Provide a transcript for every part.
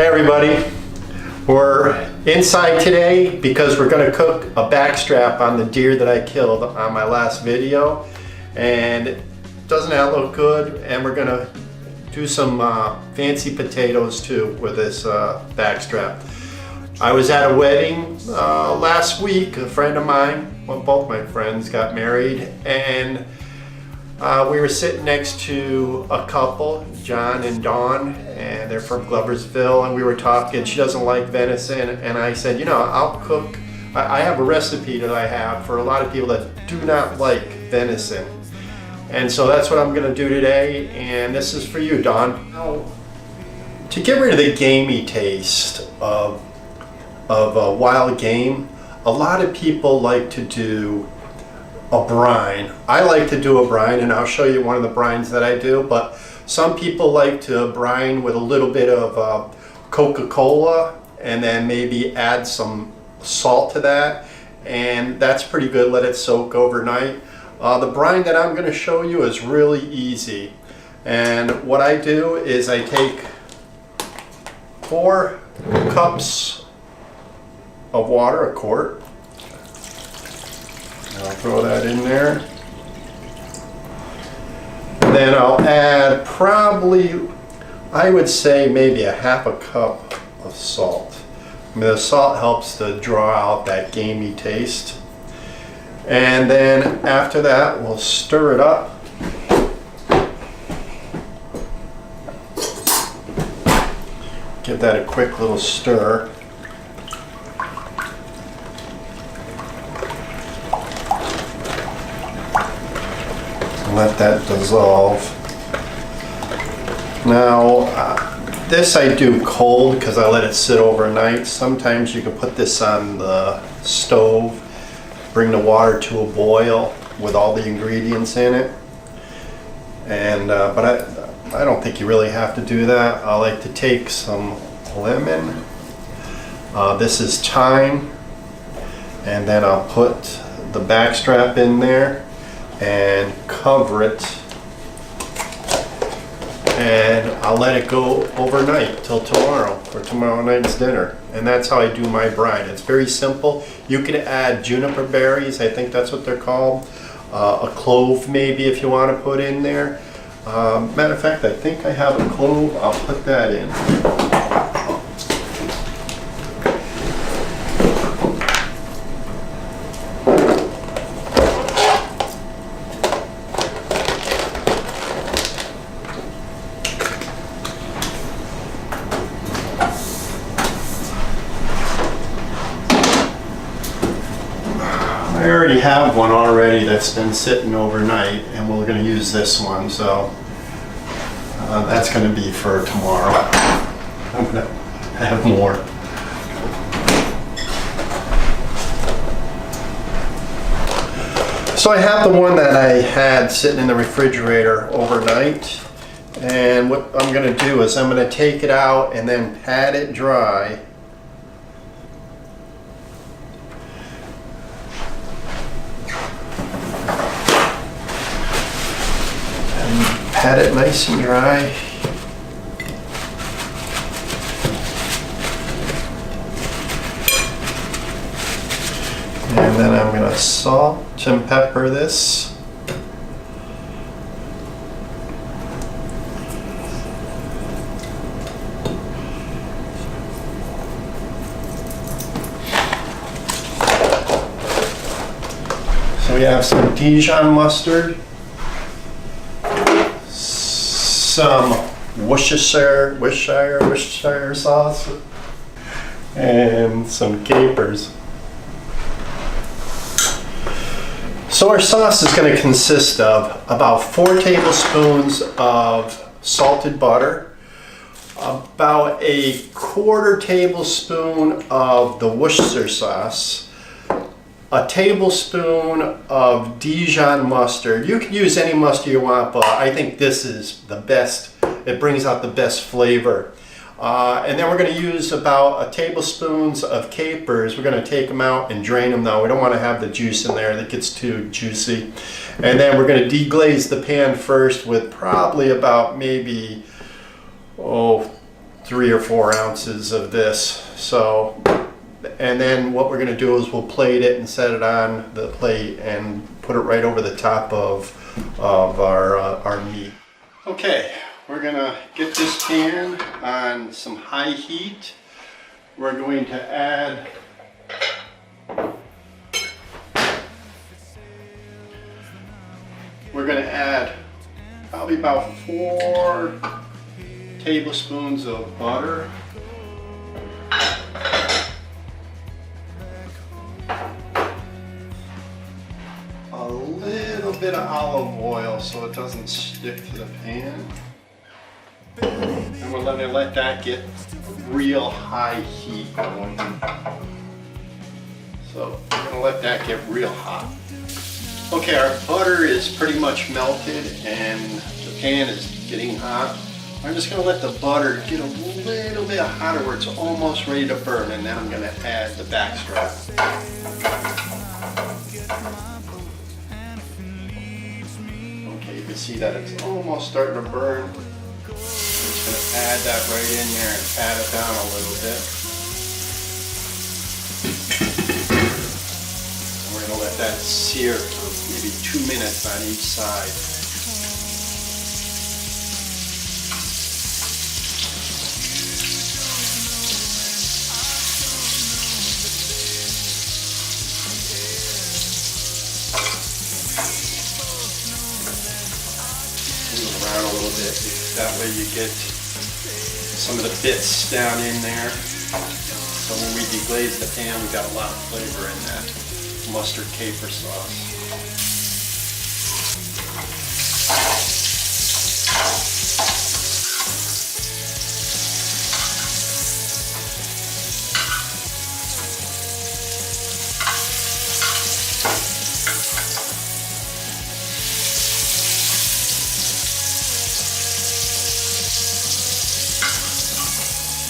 Hey everybody, we're inside today because we're going to cook a backstrap on the deer that I killed on my last video, and doesn't that look good? And we're going to do some fancy potatoes too with this backstrap. I was at a wedding last week. A friend of mine, well, both my friends got married, and we were sitting next to a couple, John and Dawn, and they're from Gloversville, and we were talking. She doesn't like venison, and I said, you know, I'll cook. I have a recipe that I have for a lot of people that do not like venison. And so that's what I'm gonna do today, and this is for you, Dawn. Now, to get rid of the gamey taste of wild game, a lot of people like to do a brine. I like to do a brine, and I'll show you one of the brines that I do, but some people like to brine with a little bit of Coca-Cola and then maybe add some salt to that, and that's pretty good. Let it soak overnight. The brine that I'm going to show you is really easy, and what I do is I take 4 cups of water, a quart. I'll throw that in there. And then I'll add probably, I would say maybe a half a cup of salt. I mean, the salt helps to draw out that gamey taste. And then after that, we'll stir it up. Give that a quick little stir. Let that dissolve. Now, this I do cold because I let it sit overnight. Sometimes you can put this on the stove, bring the water to a boil with all the ingredients in it. And but I don't think you really have to do that. I like to take some lemon. This is thyme, and then I'll put the backstrap in there and cover it, and I'll let it go overnight till tomorrow for tomorrow night's dinner. And that's how I do my brine. It's very simple. You can add juniper berries, I think that's what they're called, a clove maybe if you want to put in there. Matter of fact, I think I have a clove. I'll put that in. I already have one already that's been sitting overnight, and we're going to use this one, so that's going to be for tomorrow. I'm going to have more. So I have the one that I had sitting in the refrigerator overnight, and what I'm going to do is I'm going to take it out and then pat it dry. Pat it nice and dry. And then I'm going to salt and pepper this. So we have some Dijon mustard, some Worcestershire sauce, and some capers. So our sauce is going to consist of about 4 tablespoons of salted butter, about a 1/4 tablespoon of the Worcestershire sauce, a tablespoon of Dijon mustard. You can use any mustard you want, but I think this is the best. It brings out the best flavor. And then we're going to use about a tablespoons of capers. We're going to take them out and drain them now. We don't want to have the juice in there. That gets too juicy. And then we're going to deglaze the pan first with probably about maybe 3 3 or 4 ounces of this. So, and then what we're going to do is we'll plate it and set it on the plate and put it right over the top of our meat. Okay, we're going to get this pan on some high heat. We're going to add probably about 4 tablespoons of butter. A little bit of olive oil so it doesn't stick to the pan. And we're going to let that get real high heat going. So we're going to let that get real hot. Okay, our butter is pretty much melted and the pan is getting hot. I'm just going to let the butter get a little bit hotter where it's almost ready to burn, and then I'm going to add the backstrap. Okay, you can see that it's almost starting to burn. I'm just going to add that right in there and pat it down a little bit. And we're going to let that sear for maybe 2 minutes on each side. Around a little bit, that way you get some of the bits down in there. So when we deglaze the pan, we got a lot of flavor in that mustard caper sauce.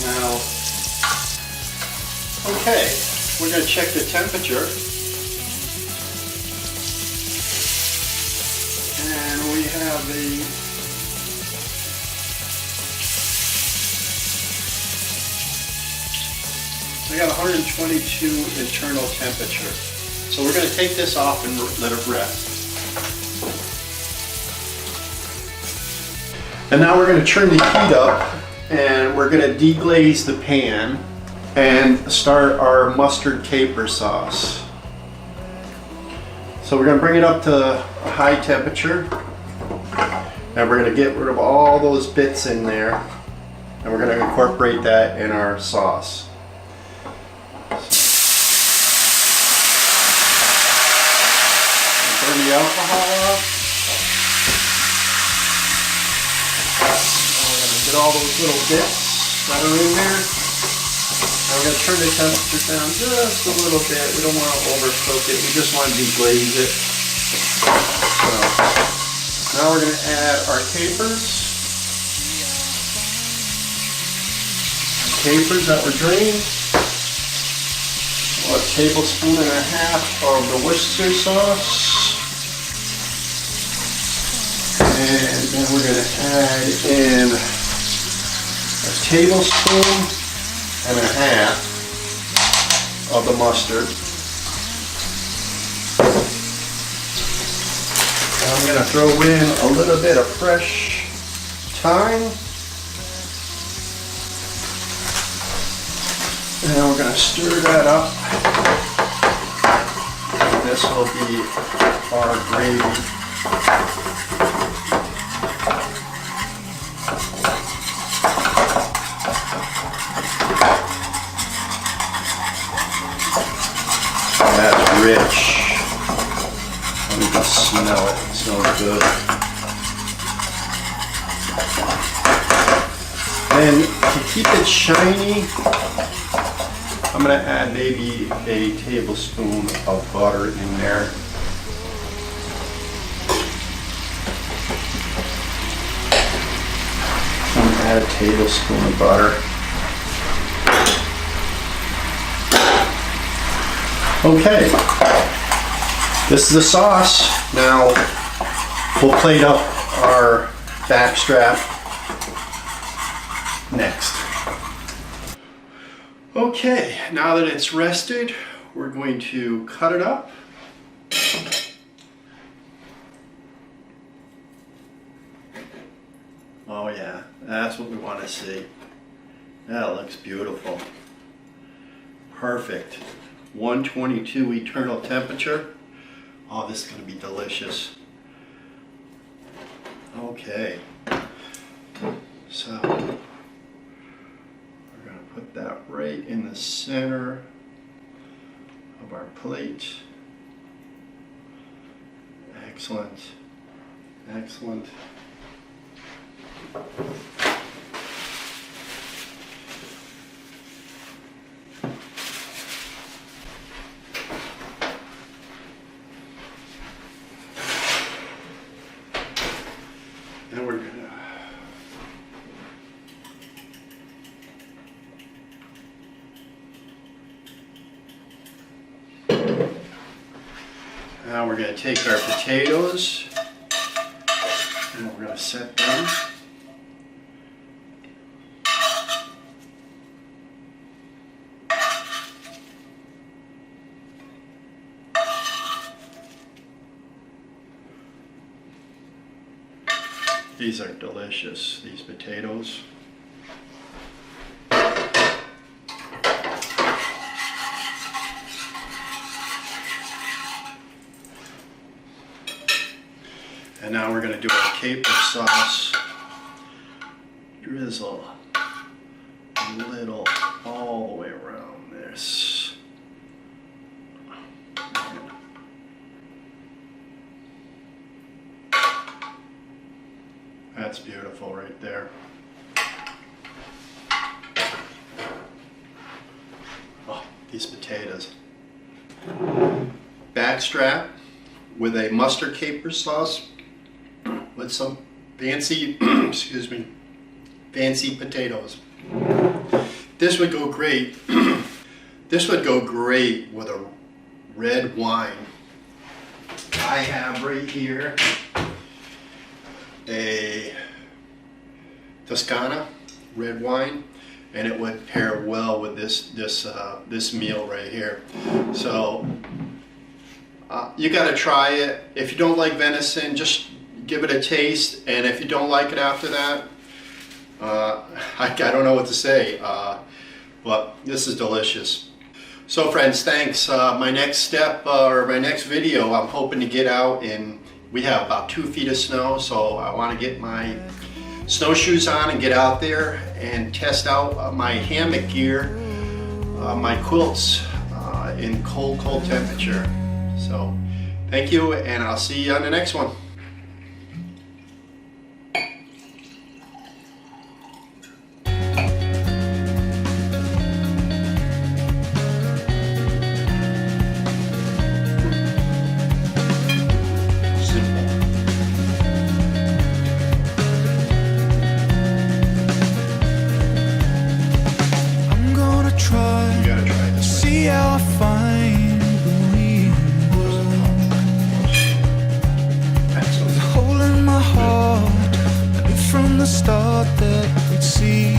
Now, okay, we're going to check the temperature. And we have we got 122 internal temperature. So we're going to take this off and let it rest. And now we're going to turn the heat up. And we're going to deglaze the pan and start our mustard caper sauce. So we're going to bring it up to a high temperature, and we're going to get rid of all those bits in there, and we're going to incorporate that in our sauce. Turn the alcohol off. Get all those little bits that are in there. Now we're going to turn the temperature down just a little bit. We don't want to overcook it. We just want to deglaze it. So now we're going to add our capers. Capers that were drained. A tablespoon and a half of the Worcestershire sauce. And then we're going to add in a tablespoon and a half of the mustard. And I'm going to throw in a little bit of fresh thyme. And we're going to stir that up. And this will be our gravy. That's rich. You can smell it. It smells good. And to keep it shiny, I'm going to add maybe a tablespoon of butter in there. I'm going to add a tablespoon of butter. Okay, this is the sauce. Now we'll plate up our backstrap next. Okay, now that it's rested, we're going to cut it up. Oh yeah, that's what we want to see. That looks beautiful. Perfect. 122 eternal temperature. Oh, this is going to be delicious. Okay. So, we're going to put that right in the center of our plate. Excellent. Excellent. Then we're gonna take our potatoes and we're gonna set them. These are delicious, these potatoes. And now we're going to do our caper sauce. Drizzle a little all the way around this. That's beautiful right there. Oh, these potatoes. Backstrap with a mustard caper sauce with some fancy, excuse me, fancy potatoes. This would go great. This would go great with a red wine. I have right here a Toscana red wine, and it would pair well with this meal right here. So you got to try it. If you don't like venison, just give it a taste, and if you don't like it after that, I don't know what to say, but this is delicious. So friends, thanks. My next step, or my next video, I'm hoping to get out, and we have about 2 feet of snow, so I want to get my snowshoes on and get out there and test out my hammock gear, my quilts in cold temperature. So thank you, and I'll see you on the next one. See how I find the wind holding my heart. I knew from the start that we'd see